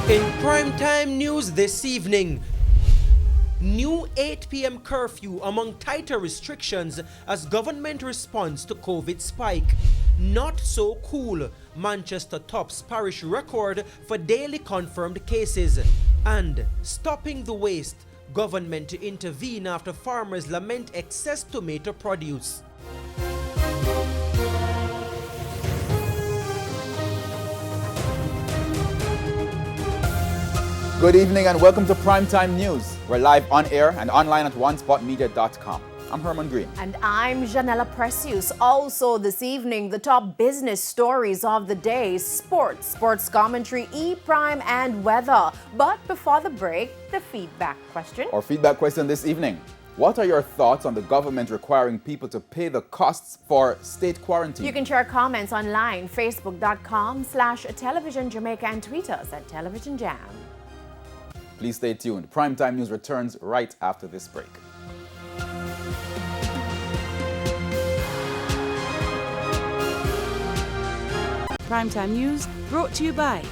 In primetime news this evening, new 8 p.m. curfew among tighter restrictions as government responds to COVID spike. Not so cool. Manchester tops parish record for daily confirmed cases. And stopping the waste. Government to intervene after farmers lament excess tomato produce. Good evening and welcome to Primetime News. We're live on air and online at onespotmedia.com. I'm Herman Green. And I'm Janella Precious. Also this evening, the top business stories of the day: sports commentary, E-Prime, and weather. But before the break, the feedback question. Our feedback question this evening: what are your thoughts on the government requiring people to pay the costs for state quarantine? You can share comments online, facebook.com/television Jamaica, and tweet us at Television Jam. Please stay tuned. Primetime News returns right after this break. Primetime News brought to you by